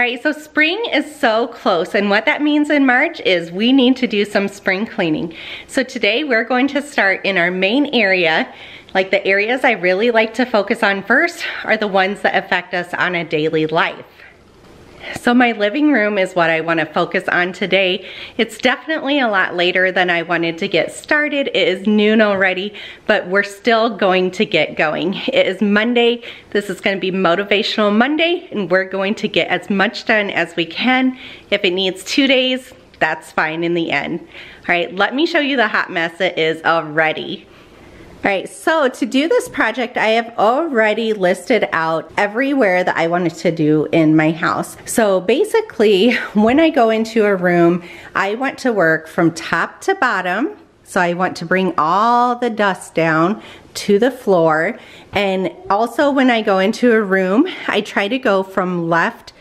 right, so spring is so close, and what that means in March is we need to do some spring cleaning. So today we're going to start in our main area. Like the areas I really like to focus on first are the ones that affect us on a daily life. So my living room is what I want to focus on today. It's definitely a lot later than I wanted to get started. It is noon already, but we're still going to get going. It is Monday. This is going to be Motivational Monday, and we're going to get as much done as we can. If it needs 2 days, that's fine in the end. All right, let me show you the hot mess it is already. All right, so to do this project, I have already listed out everywhere that I wanted to do in my house. So basically, when I go into a room, I want to work from top to bottom. So I want to bring all the dust down to the floor. And also when I go into a room, I try to go from left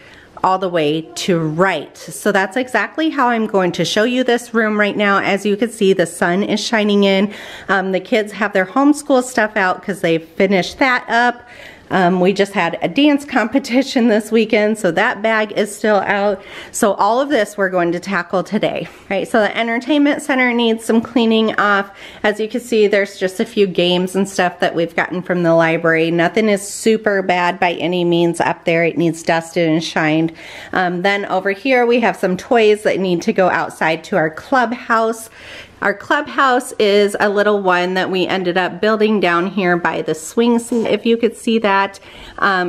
all the way to right. So that's exactly how I'm going to show you this room right now. As you can see, the sun is shining in. The kids have their homeschool stuff out because they've finished that up. We just had a dance competition this weekend, so that bag is still out. So all of this we're going to tackle today. Right, so the entertainment center needs some cleaning off. As you can see, there's just a few games and stuff that we've gotten from the library. Nothing is super bad by any means up there. It needs dusted and shined. Then over here we have some toys that need to go outside to our clubhouse. Our clubhouse is a little one that we ended up building down here by the swing set, if you could see that.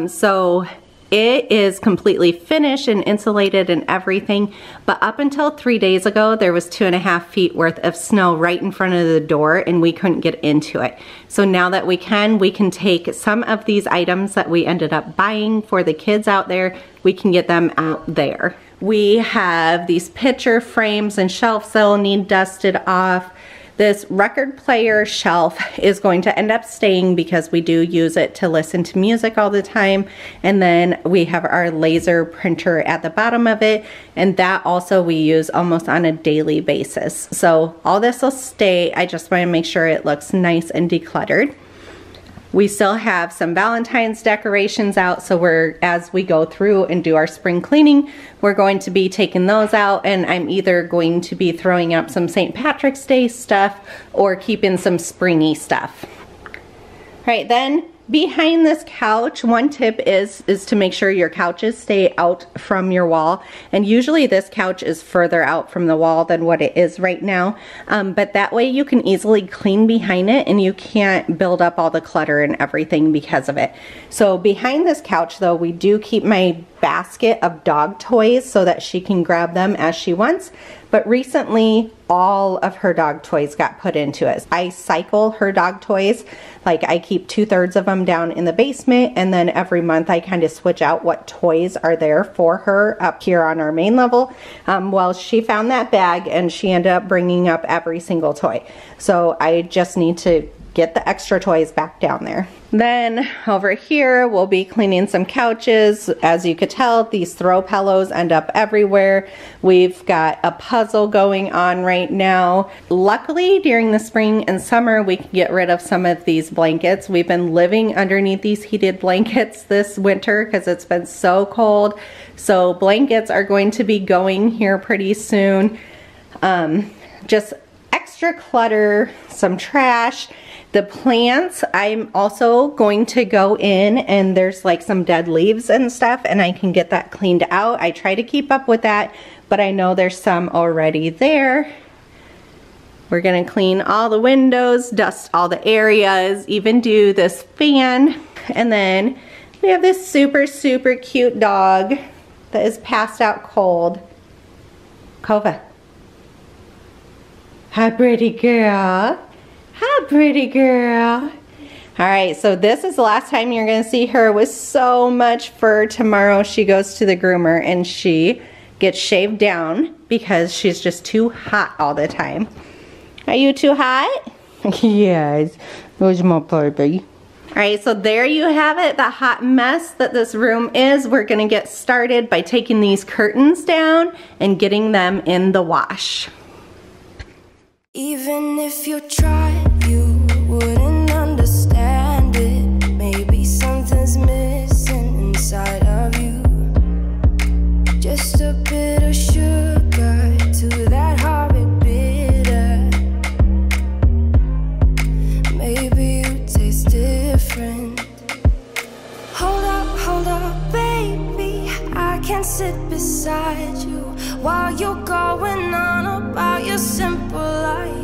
So it is completely finished and insulated and everything, but up until 3 days ago, there was 2.5 feet worth of snow right in front of the door and we couldn't get into it. So now that we can take some of these items that we ended up buying for the kids out there, we can get them out there. We have these picture frames and shelves that'll need dusted off. This record player shelf is going to end up staying because we do use it to listen to music all the time. And then we have our laser printer at the bottom of it, and that also we use almost on a daily basis. So all this will stay. I just want to make sure it looks nice and decluttered. We still have some Valentine's decorations out, so as we go through and do our spring cleaning, we're going to be taking those out, and I'm either going to be throwing up some St. Patrick's Day stuff or keeping some springy stuff. All right, then behind this couch, one tip is to make sure your couches stay out from your wall. And usually this couch is further out from the wall than what it is right now. But that way you can easily clean behind it and you can't build up all the clutter and everything because of it. So behind this couch though, we do keep my basket of dog toys so that she can grab them as she wants. But recently, all of her dog toys got put into it. I cycle her dog toys. Like I keep 2/3 of them down in the basement, and then every month I kind of switch out what toys are there for her up here on our main level. Well, she found that bag and she ended up bringing up every single toy. So I just need to get the extra toys back down there. Then over here, we'll be cleaning some couches. As you could tell, these throw pillows end up everywhere. We've got a puzzle going on right now. Luckily, during the spring and summer, we can get rid of some of these blankets. We've been living underneath these heated blankets this winter because it's been so cold. So blankets are going to be going here pretty soon. Just extra clutter, some trash. The plants, I'm also going to go in and there's like some dead leaves and stuff and I can get that cleaned out. I try to keep up with that, but I know there's some already there. We're gonna clean all the windows, dust all the areas, even do this fan. And then we have this super, super cute dog that is passed out cold. Kova. Hi, pretty girl. Hi, pretty girl. All right, so this is the last time you're gonna see her with so much fur. Tomorrow she goes to the groomer and she gets shaved down because she's just too hot all the time. Are you too hot? Yes, where's my baby? All right, so there you have it, the hot mess that this room is. We're gonna get started by taking these curtains down and getting them in the wash. Even if you tried, you wouldn't understand it. Maybe something's missing inside of you. Just a bit of sugar to that horrid bitter. Maybe you taste different. Hold up, baby, I can sit beside you while you're going on about your simple life.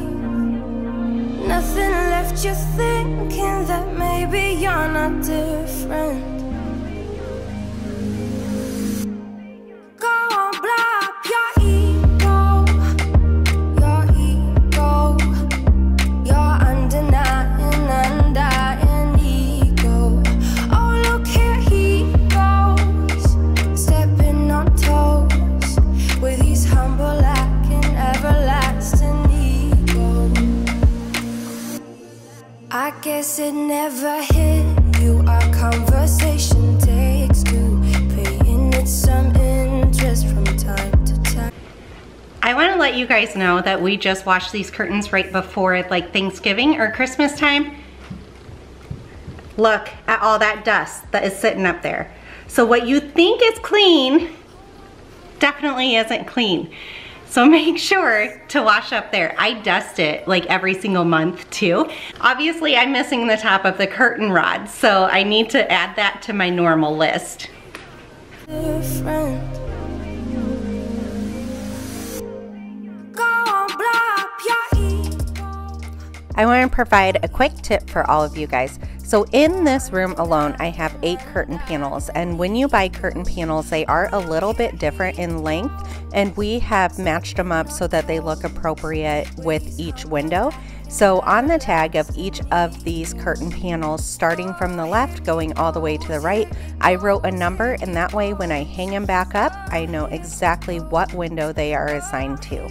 Nothing left you thinking that maybe you're not different. Go on, blow up your ego, your undying ego. Oh, look here he goes, stepping on toes with his humble lacking everlasting ego. I guess it never hit you, our conversation takes two, paying it some interest from time to time. I want to let you guys know that we just washed these curtains right before like Thanksgiving or Christmas time. Look at all that dust that is sitting up there. So what you think is clean definitely isn't clean. So make sure to wash up there. I dust it like every single month too. Obviously I'm missing the top of the curtain rod, so I need to add that to my normal list. Different. Go on, blow up your ego. I want to provide a quick tip for all of you guys. So in this room alone, I have 8 curtain panels, and when you buy curtain panels, they are a little bit different in length, and we have matched them up so that they look appropriate with each window. So on the tag of each of these curtain panels, starting from the left, going all the way to the right, I wrote a number, and that way when I hang them back up, I know exactly what window they are assigned to.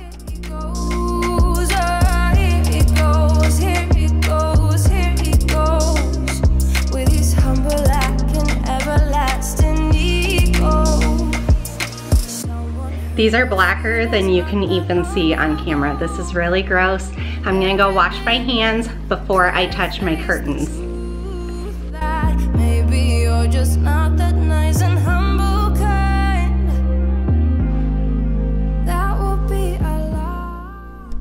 These are blacker than you can even see on camera. This is really gross. I'm gonna go wash my hands before I touch my curtains. Maybe you're just not that nice and humble kind. That would be a lot.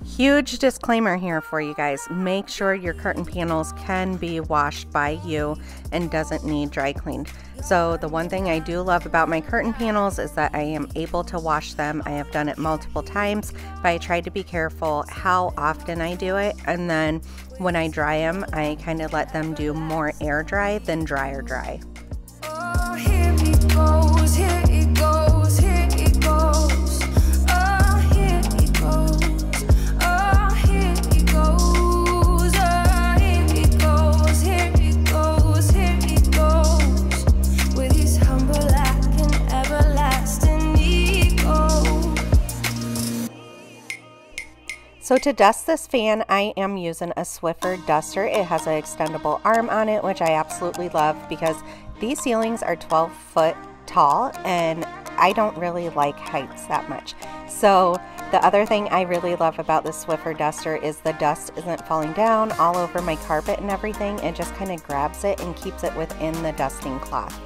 Huge disclaimer here for you guys. Make sure your curtain panels can be washed by you and doesn't need dry cleaned. So the one thing I do love about my curtain panels is that I am able to wash them. I have done it multiple times, but I try to be careful how often I do it. And then when I dry them, I kind of let them do more air dry than dryer dry. Oh, here he goes, here he goes, here he goes. Oh, here he goes, oh, here he goes, oh, here he goes, here he goes, here he goes. With his humble lacking everlasting ego. So to dust this fan, I am using a Swiffer duster. It has an extendable arm on it, which I absolutely love because these ceilings are 12 foot tall and I don't really like heights that much. So the other thing I really love about the Swiffer duster is the dust isn't falling down all over my carpet and everything. It just kind of grabs it and keeps it within the dusting cloth.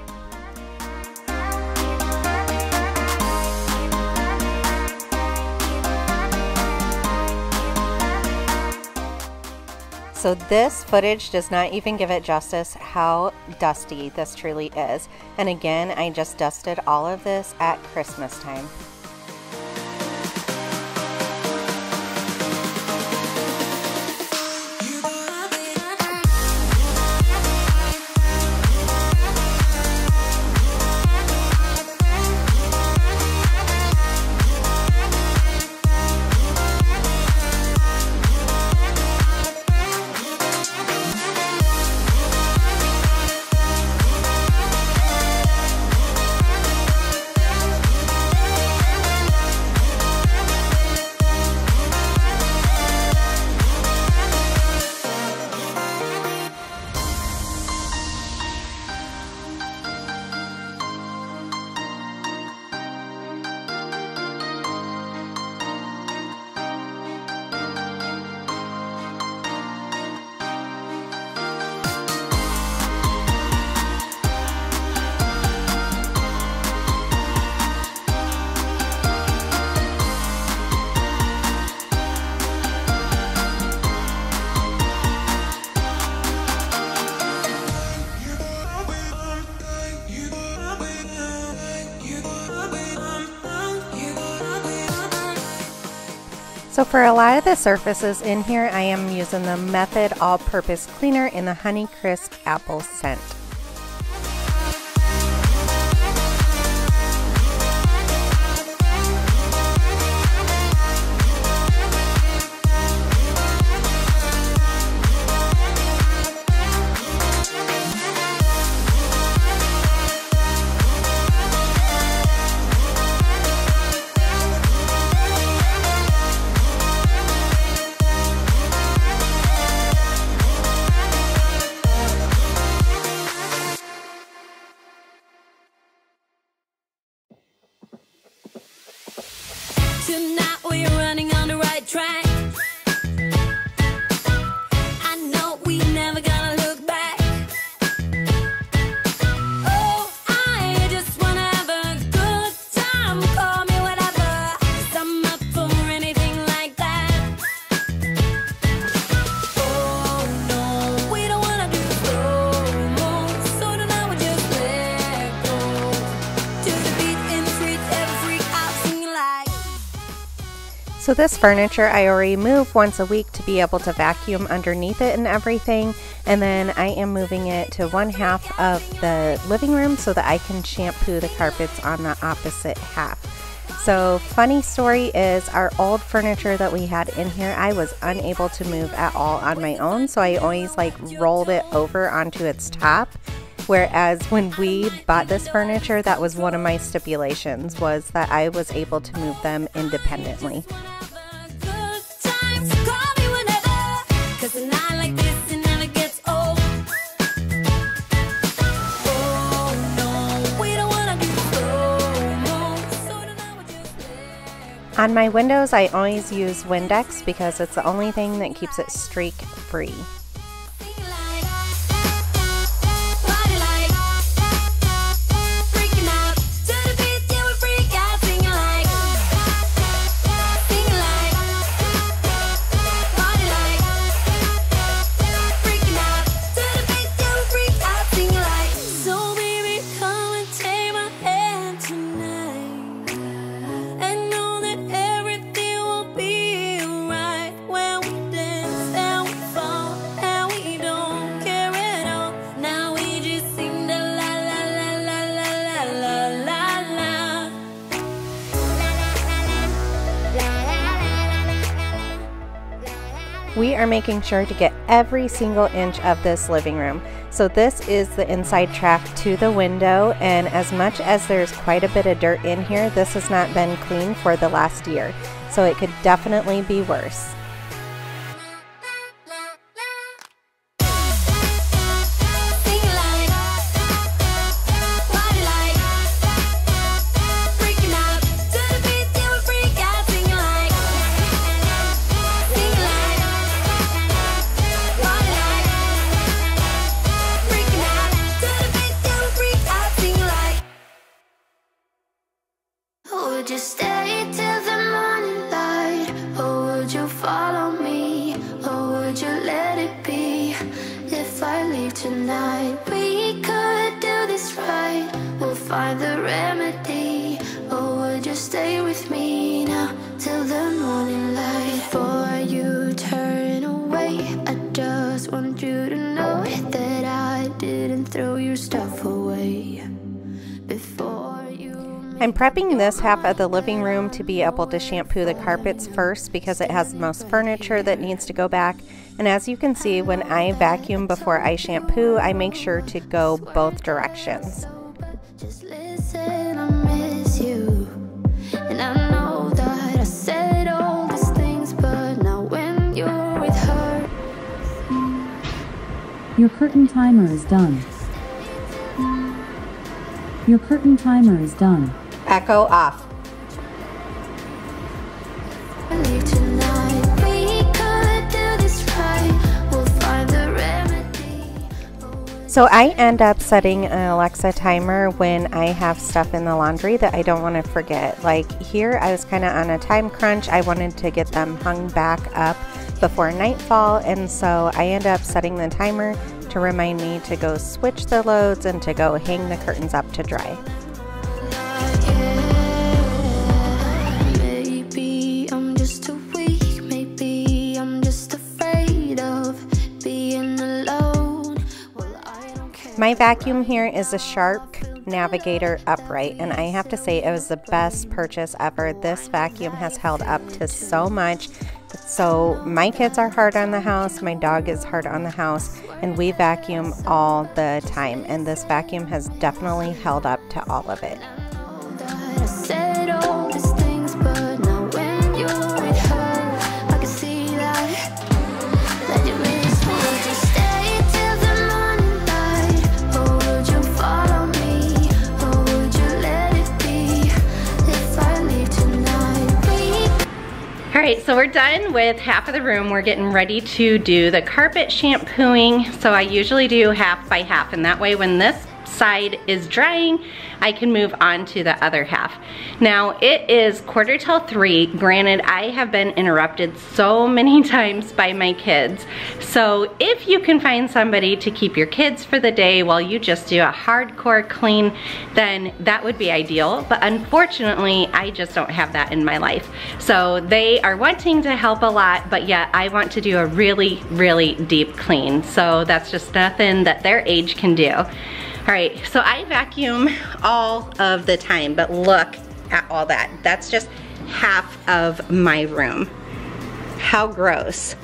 So this footage does not even give it justice how dusty this truly is. And again, I just dusted all of this at Christmas time. So for a lot of the surfaces in here, I am using the Method All-Purpose Cleaner in the Honey Crisp Apple scent. Tonight we're running on the right track. I know we never gonna look back. Oh, I just wanna have a good time. Call me whatever, 'cause I'm up for anything like that. Oh no, we don't wanna do slow-mo, so tonight we just let go. To the beat in the streets, every freak out singing like. So this furniture I already move once a week to be able to vacuum underneath it and everything, and then I am moving it to one half of the living room so that I can shampoo the carpets on the opposite half. So funny story is our old furniture that we had in here, I was unable to move at all on my own, so I always like rolled it over onto its top. Whereas when we bought this furniture, that was one of my stipulations, was that I was able to move them independently. Good times, call me whenever, 'cause a night like this, it never gets old. Oh no, we don't wanna do slow-mo, so tonight we just let go. On my windows, I always use Windex because it's the only thing that keeps it streak free. We are making sure to get every single inch of this living room. So this is the inside track to the window, and as much as there's quite a bit of dirt in here, this has not been cleaned for the last year. So it could definitely be worse. Would you stay till the morning light, or would you follow me, or would you let it be? If I leave tonight, we could do this right. We'll find the remedy, or would you stay with me now till the morning light? Before you turn away, I just want you to know that I didn't throw your stuff away. Before you I'm prepping this half of the living room to be able to shampoo the carpets first because it has the most furniture that needs to go back. And as you can see, when I vacuum before I shampoo, I make sure to go both directions. just listen, I miss you. And I know that I said all these things, but now when you're with her, Your curtain timer is done. Your curtain timer is done. Echo off. leave tonight. We could do this right. We'll find the remedy. So I end up setting an Alexa timer when I have stuff in the laundry that I don't want to forget. Like here, I was kind of on a time crunch. I wanted to get them hung back up before nightfall, and so I end up setting the timer to remind me to go switch the loads and to go hang the curtains up to dry. Maybe I'm just too weak My vacuum here is a Shark Navigator Upright, and I have to say it was the best purchase ever. This vacuum has held up to so much. So my kids are hard on the house, my dog is hard on the house, and we vacuum all the time, and this vacuum has definitely held up to all of it. I said all these things, but now when you're with her, I can see that you miss me. Would you stay till the morning light, or would you follow me, or would you let it be if I leave tonight? All right, so we're done with half of the room. We're getting ready to do the carpet shampooing. So I usually do half by half, and that way when this side is drying, I can move on to the other half. Now it is 2:45. Granted, I have been interrupted so many times by my kids. So if you can find somebody to keep your kids for the day while you just do a hardcore clean, then that would be ideal. But unfortunately, I just don't have that in my life. So they are wanting to help a lot, but yet I want to do a really, really deep clean. So that's just nothing that their age can do. All right, so I vacuum all of the time, but look at all that. That's just half of my room. How gross.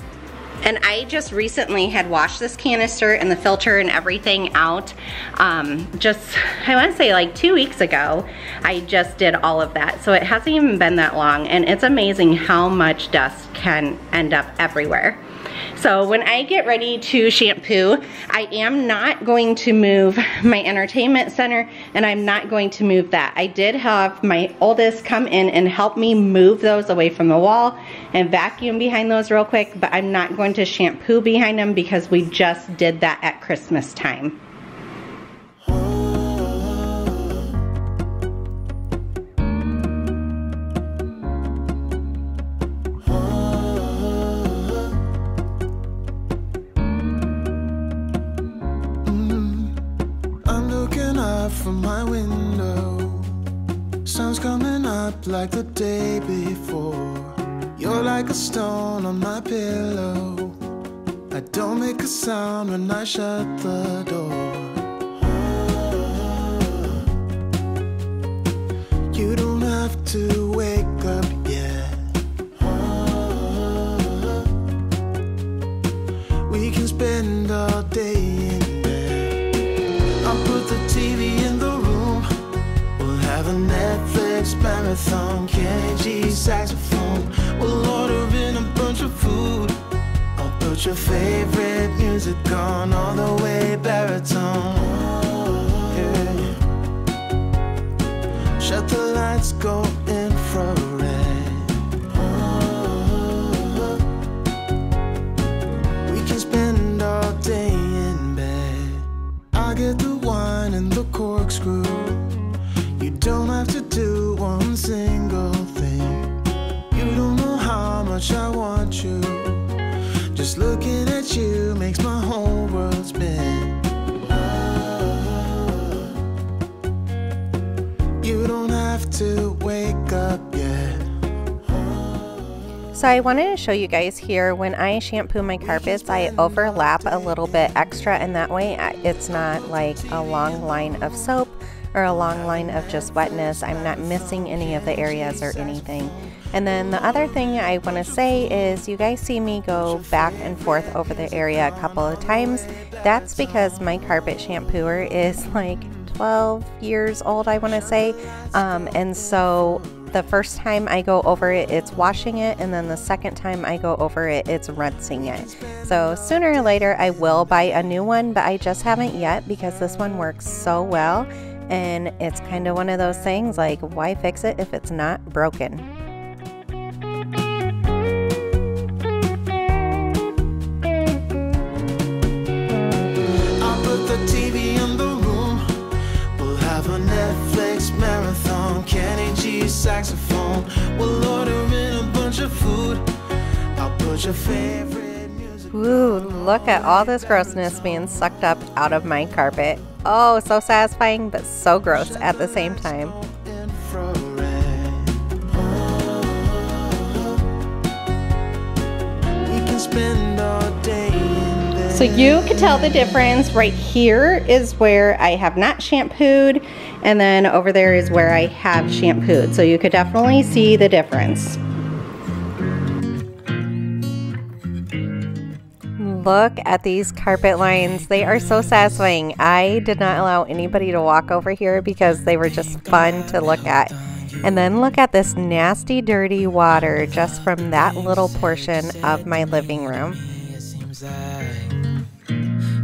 And I just recently had washed this canister and the filter and everything out. I want to say like 2 weeks ago, I just did all of that. So it hasn't even been that long, and it's amazing how much dust can end up everywhere. So when I get ready to shampoo, I am not going to move my entertainment center, and I'm not going to move that. I did have my oldest come in and help me move those away from the wall and vacuum behind those real quick, but I'm not going to shampoo behind them because we just did that at Christmas time. From my window, sun's coming up like the day before. You're like a stone on my pillow. I don't make a sound when I shut the door. You don't have to wake up yet. We can spend all day in bed. I'll put the TV in the room. We'll have a Netflix marathon. Kenny G saxophone. We'll order in a bunch of food. I'll put your favorite music on all the way baritone. Yeah. Shut the lights, go infrared. We can spend all day in bed. I get the wine and the corkscrew. You don't have to do one single thing. You don't know how much I want you. Just looking at you makes my whole world spin. You don't have to wake up yet. So I wanted to show you guys here, when I shampoo my carpets, I overlap a little bit extra, and that way it's not like a long line of soap or a long line of just wetness. I'm not missing any of the areas or anything. And then the other thing I want to say is, you guys see me go back and forth over the area a couple of times. That's because my carpet shampooer is like 12 years old, I want to say. And so the first time I go over it, it's washing it, and then the second time I go over it, it's rinsing it. So sooner or later I will buy a new one, but I just haven't yet because this one works so well. And it's kind of one of those things, like, why fix it if it's not broken? I'll put the TV in the room. We'll have a Netflix marathon. Kenny G saxophone. We'll order in a bunch of food. I'll put your favorite music. Ooh, look at all this grossness being sucked up out of my carpet. Oh, so satisfying, but so gross at the same time. We can spend all day in bed. So you could tell the difference. Right here is where I have not shampooed, and then over there is where I have shampooed. So you could definitely see the difference. Look at these carpet lines. They are so satisfying. I did not allow anybody to walk over here because they were just fun to look at. And then look at this nasty, dirty water just from that little portion of my living room. It seems like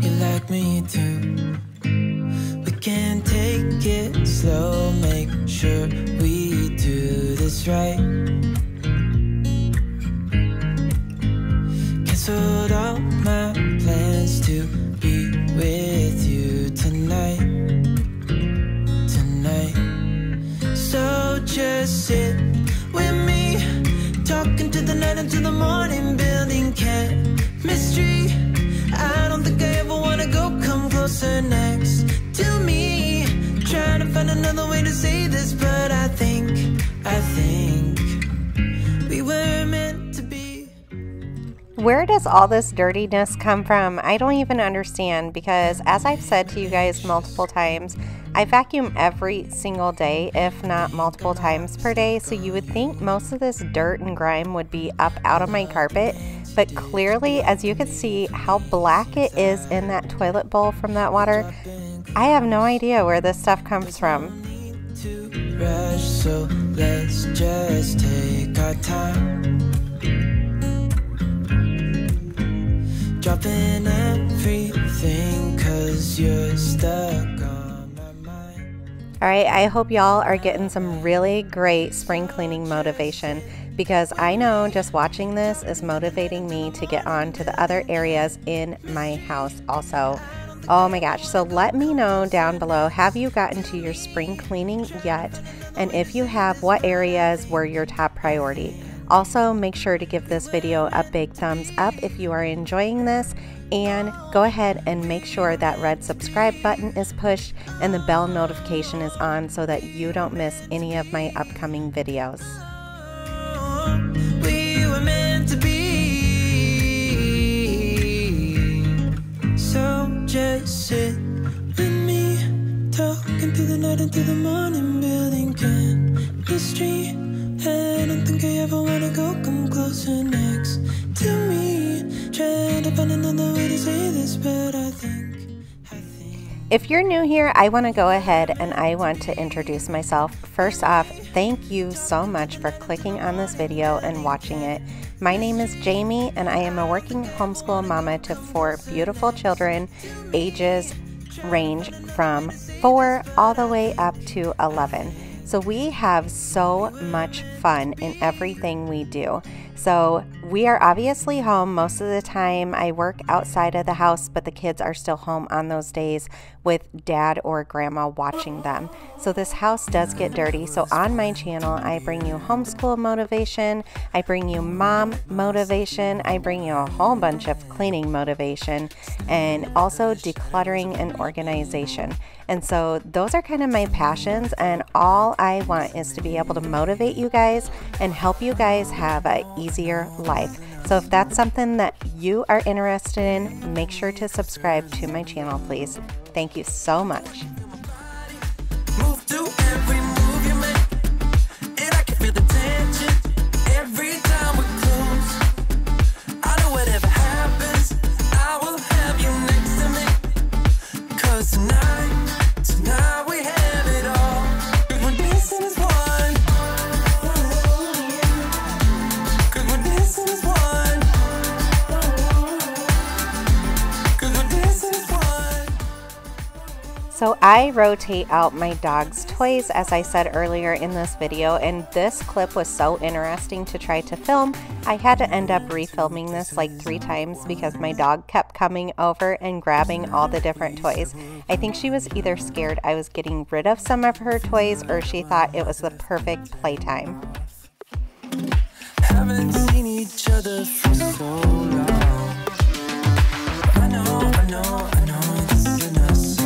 you like me too. We can take it slow, make sure we do this right. Canceled all my plans to be with you tonight. So just sit with me, talking to the night until the morning, building chemistry. I don't think I ever wanna go, come closer next to me. Trying to find another way to say this, but I think we were meant to be. Where does all this dirtiness come from? I don't even understand, because as I've said to you guys multiple times, I vacuum every single day, if not multiple times per day, so you would think most of this dirt and grime would be up out of my carpet, but clearly, as you can see how black it is in that toilet bowl from that water, I have no idea where this stuff comes from. Rush, so let's just take our time. Dropping everything 'cause you're stuck on my mind. All right, I hope y'all are getting some really great spring cleaning motivation, because I know just watching this is motivating me to get on to the other areas in my house also. Oh my gosh, so let me know down below, have you gotten to your spring cleaning yet? And if you have, what areas were your top priority? Also, make sure to give this video a big thumbs up if you are enjoying this, and go ahead and make sure that red subscribe button is pushed and the bell notification is on so that you don't miss any of my upcoming videos. We were meant to be. So just sit with me, talking to the night until the morning, building chemistry. I don't think I ever wanna go, come closer next to me. Trying to find another way to say this, but I think. If you're new here, I want to go ahead and I want to introduce myself. First off, thank you so much for clicking on this video and watching it. My name is Jamie, and I am a working homeschool mama to 4 beautiful children. Ages range from 4 all the way up to 11. So we have so much fun in everything we do. So we are obviously home most of the time. I work outside of the house, but the kids are still home on those days with dad or grandma watching them. So this house does get dirty. So on my channel, I bring you homeschool motivation, I bring you mom motivation, I bring you a whole bunch of cleaning motivation, and also decluttering and organization. And so those are kind of my passions, and all I want is to be able to motivate you guys and help you guys have an easier life. So if that's something that you are interested in, make sure to subscribe to my channel, please. Thank you so much. Move to every move you make, and I can feel the tension every time we're close. I know whatever happens, I will have you next to me. 'Cause tonight we have it all. 'Cause we're dancing as one. 'Cause we're dancing as one. 'Cause we're dancing as one. So I rotate out my dog's toys, as I said earlier in this video, and this clip was so interesting to try to film. I had to end up refilming this like 3 times because my dog kept coming over and grabbing all the different toys. I think she was either scared I was getting rid of some of her toys, or she thought it was the perfect playtime. Haven't seen each other for so long. I know this is us.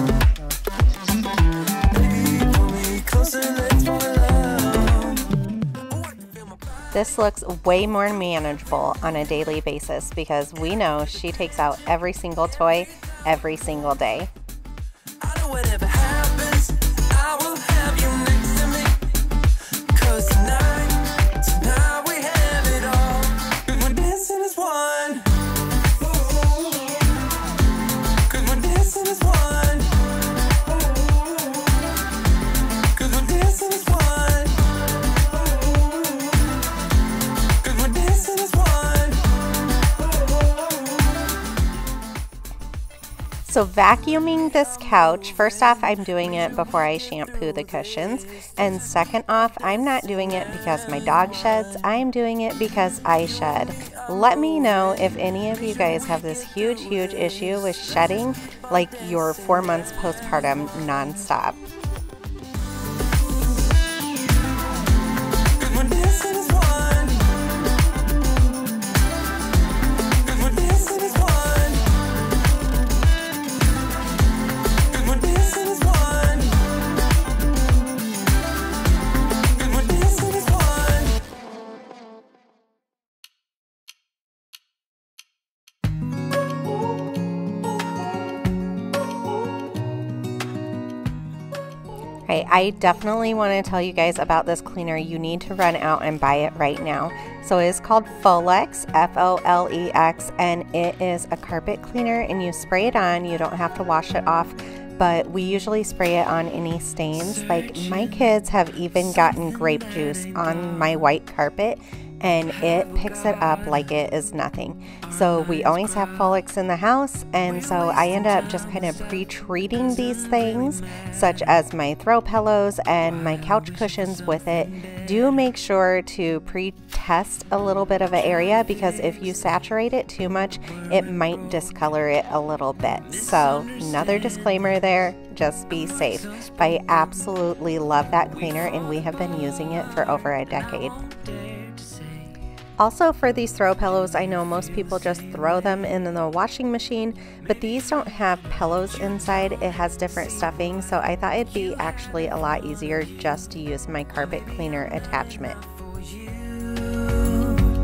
Baby, pull me closer, let's fall in love. Oh, I can feel my body. This looks way more manageable on a daily basis because we know she takes out every single toy every single day. I know whatever happens, I will have you next to me. 'Cause tonight we have it all. 'Cause we're dancing as one. 'Cause we're dancing as one. 'Cause we're dancing as one. 'Cause we're dancing as one. So vacuuming this couch, first off, I'm doing it before I shampoo the cushions. And second off, I'm not doing it because my dog sheds. I'm doing it because I shed. Let me know if any of you guys have this huge issue with shedding, like your 4 months postpartum nonstop. Right, I definitely want to tell you guys about this cleaner. You need to run out and buy it right now. So it is called Folex, F-O-L-E-X, and it is a carpet cleaner, and you spray it on. You don't have to wash it off, but we usually spray it on any stains. Like my kids have even gotten grape juice on my white carpet, and it picks it up like it is nothing. So we always have Folex in the house, and so I end up just kind of pre-treating these things, such as my throw pillows and my couch cushions with it. Do make sure to pre-test a little bit of an area, because if you saturate it too much, it might discolor it a little bit. So another disclaimer there, just be safe. But I absolutely love that cleaner, and we have been using it for over a decade. Also, for these throw pillows, I know most people just throw them in the washing machine, but these don't have pillows inside. It has different stuffing, so I thought it'd be actually a lot easier just to use my carpet cleaner attachment.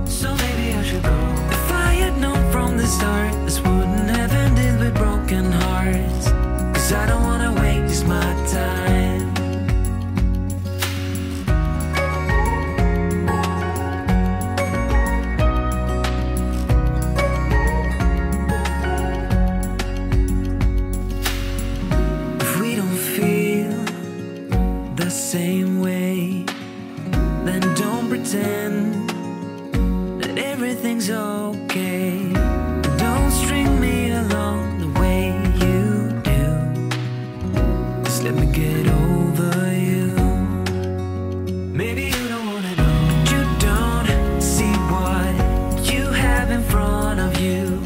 So maybe I should go. If I had known from the start, this wouldn't have ended with broken hearts. 'Cause I don't wanna waste my time. Same way, then don't pretend that everything's okay. Don't string me along the way you do. Just let me get over you. Maybe you don't wanna know, but you don't see what you have in front of you.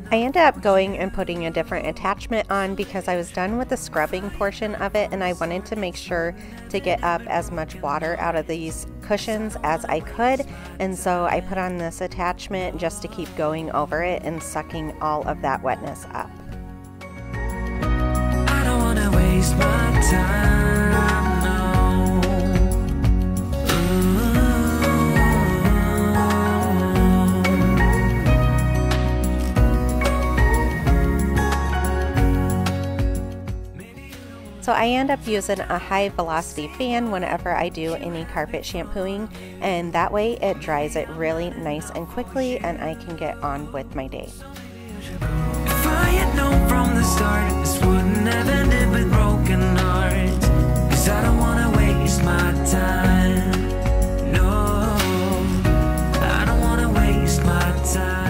I ended up going and putting a different attachment on because I was done with the scrubbing portion of it, and I wanted to make sure to get up as much water out of these cushions as I could. And so I put on this attachment just to keep going over it and sucking all of that wetness up. I don't wanna waste my time, no. So I end up using a high velocity fan whenever I do any carpet shampooing, and that way it dries it really nice and quickly, and I can get on with my day. If I had known from the start, this wouldn't have ended with broken hearts. 'Cause I don't wanna waste my time. No, I don't wanna waste my time.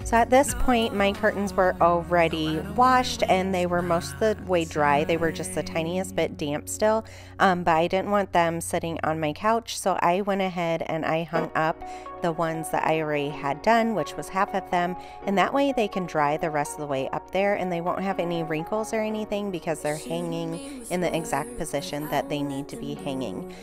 So at this point, my curtains were already washed, and they were most of the way dry. They were just the tiniest bit damp still, but I didn't want them sitting on my couch, so I went ahead and I hung up the ones that I already had done, which was half of them, and that way they can dry the rest of the way up there and they won't have any wrinkles or anything because they're hanging in the exact position that they need to be hanging.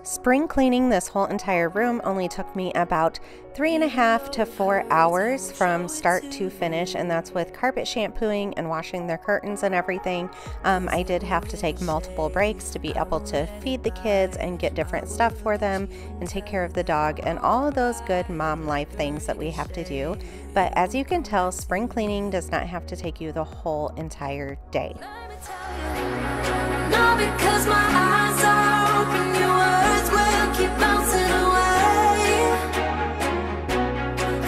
Spring cleaning this whole entire room only took me about 3.5 to 4 hours from start to finish, and that's with carpet shampooing and washing their curtains and everything. I did have to take multiple breaks to be able to feed the kids and get different stuff for them and take care of the dog and all of those good mom life things that we have to do. But as you can tell, spring cleaning does not have to take you the whole entire day. Not because my eyes are open, your words will keep bouncing away.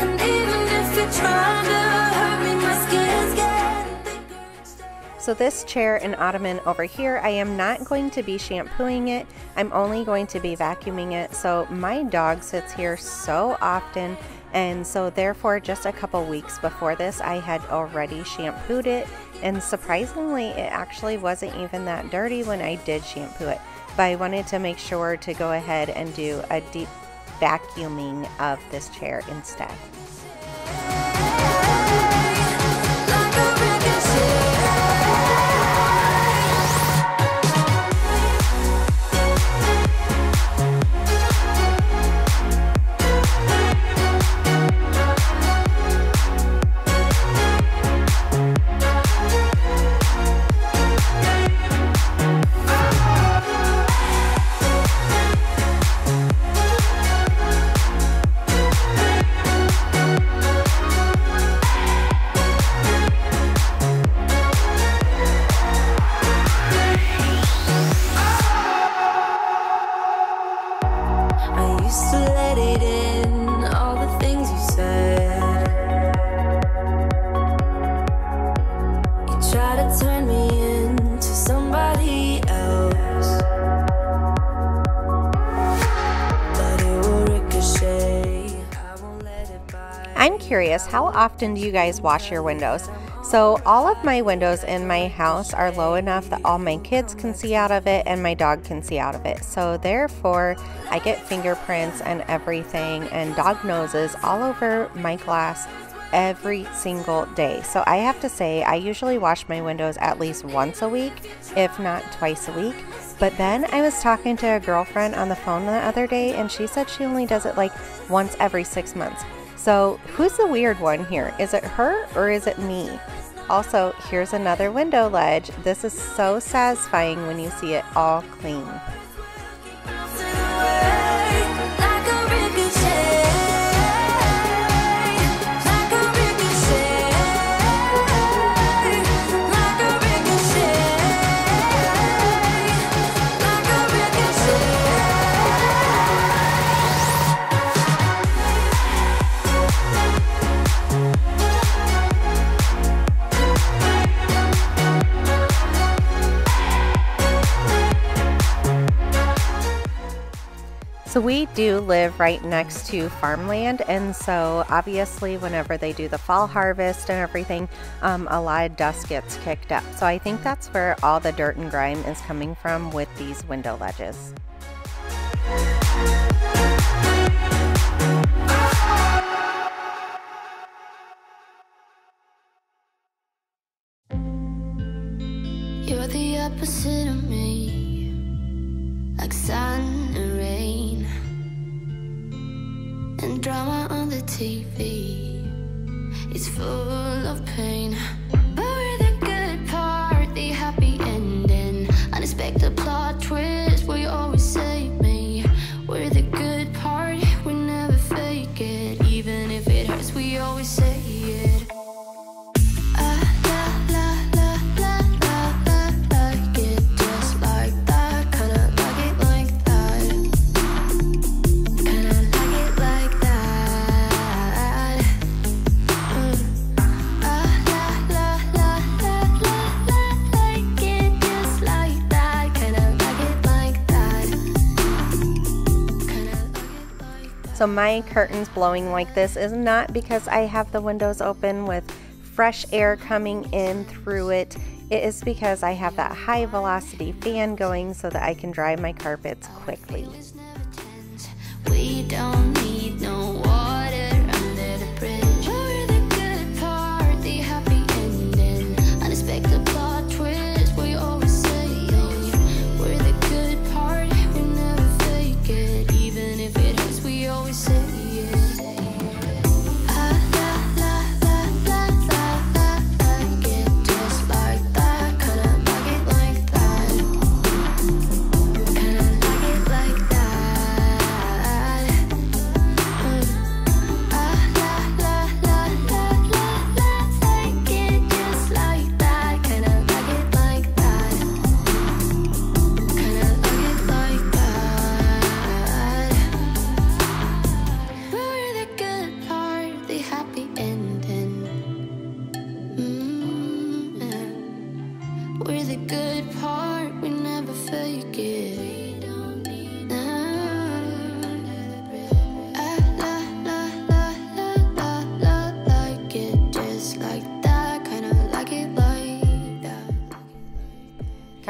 And even if you're trying to hurt me, my skin's getting thicker each day. So this chair and ottoman over here, I am not going to be shampooing it. I'm only going to be vacuuming it. So my dog sits here so often, and so therefore just a couple weeks before this I had already shampooed it, and surprisingly it actually wasn't even that dirty when I did shampoo it. But I wanted to make sure to go ahead and do a deep vacuuming of this chair instead. Like a ricochet. I used to let it in, all the things you said. You try to turn me into somebody else, but it will ricochet. I won't let it bite. I'm curious, how often do you guys wash your windows? So all of my windows in my house are low enough that all my kids can see out of it and my dog can see out of it. So therefore, I get fingerprints and everything and dog noses all over my glass every single day. So I have to say, I usually wash my windows at least once a week, if not twice a week. But then I was talking to a girlfriend on the phone the other day, and she said she only does it like once every 6 months. So who's the weird one here? Is it her or is it me? Also, here's another window ledge. This is so satisfying when you see it all clean. Bouncing away like a ricochet, like a ricochet, like a ricochet, like a ricochet. So we do live right next to farmland, and so obviously whenever they do the fall harvest and everything, a lot of dust gets kicked up. So I think that's where all the dirt and grime is coming from with these window ledges. You're the opposite of me, like sun and rain, and drama on the TV. It's full of pain, but we're the good part, the happy ending, unexpected plot twist. We always save me. We're the good part, we never fake it, even if it hurts. We always say it. So my curtains blowing like this is not because I have the windows open with fresh air coming in through it. It is because I have that high velocity fan going so that I can dry my carpets quickly. We don't need no water.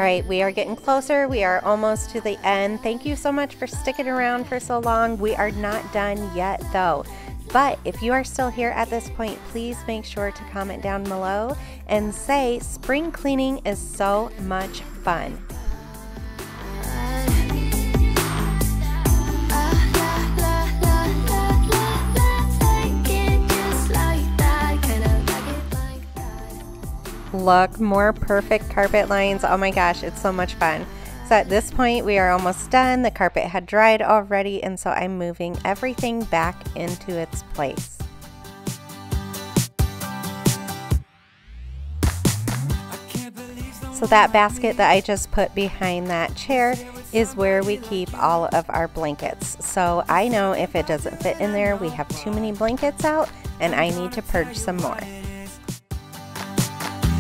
All right, we are getting closer. We are almost to the end. Thank you so much for sticking around for so long. We are not done yet though. But if you are still here at this point, please make sure to comment down below and say spring cleaning is so much fun. Look, more perfect carpet lines. Oh my gosh, it's so much fun. So at this point, we are almost done. The carpet had dried already, and so I'm moving everything back into its place. So that basket that I just put behind that chair is where we keep all of our blankets. So I know if it doesn't fit in there, we have too many blankets out, and I need to purge some more.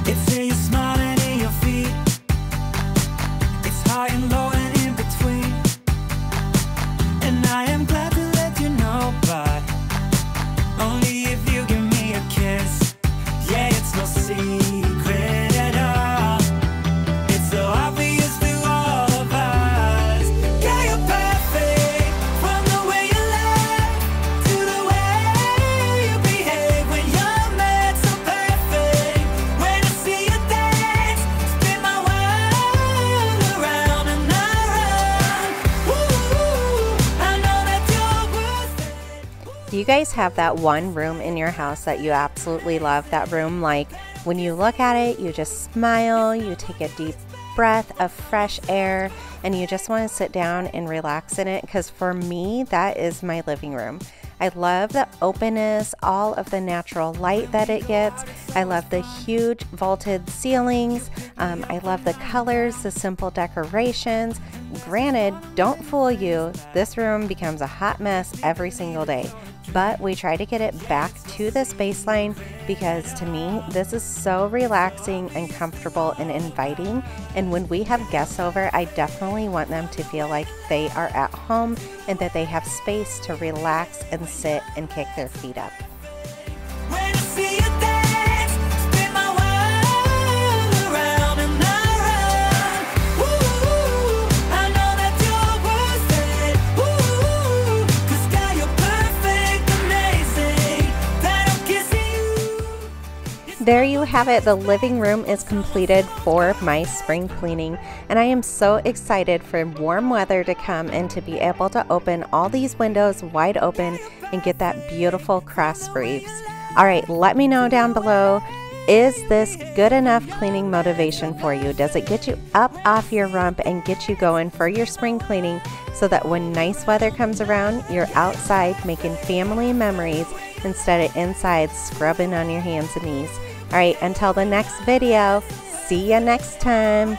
It's in your smile and in your feet. It's high and low and in between. And I am glad to let you know, but only if you give me a kiss. Yeah, it's no secret at all. It's so obvious to all of us. Yeah, you're perfect, from the way you laugh to the way you behave when you're mad. So perfect. When I see you dance, spin my world around and around. Ooh, I know that you're worth it. Do you guys have that one room in your house that you absolutely love? That room, like when you look at it, you just smile, you take a deep breath of fresh air, and you just want to sit down and relax in it? Because for me, that is my living room. I love the openness, all of the natural light that it gets. I love the huge vaulted ceilings. I love the colors, the simple decorations. Granted, don't fool you, this room becomes a hot mess every single day. But we try to get it back to this baseline because to me, this is so relaxing and comfortable and inviting. And when we have guests over, I definitely want them to feel like they are at home and that they have space to relax and sit and kick their feet up. When I see you dance, spin my world around and around. Ooh, I know that you're worth it. Ooh, 'cause girl, you're perfect, amazing. That I'm kissing you. There you have it. The living room is completed for my spring cleaning, and I am so excited for warm weather to come and to be able to open all these windows wide open and get that beautiful cross breeze. All right, let me know down below, is this good enough cleaning motivation for you? Does it get you up off your rump and get you going for your spring cleaning so that when nice weather comes around, you're outside making family memories instead of inside scrubbing on your hands and knees? All right, until the next video, see ya next time.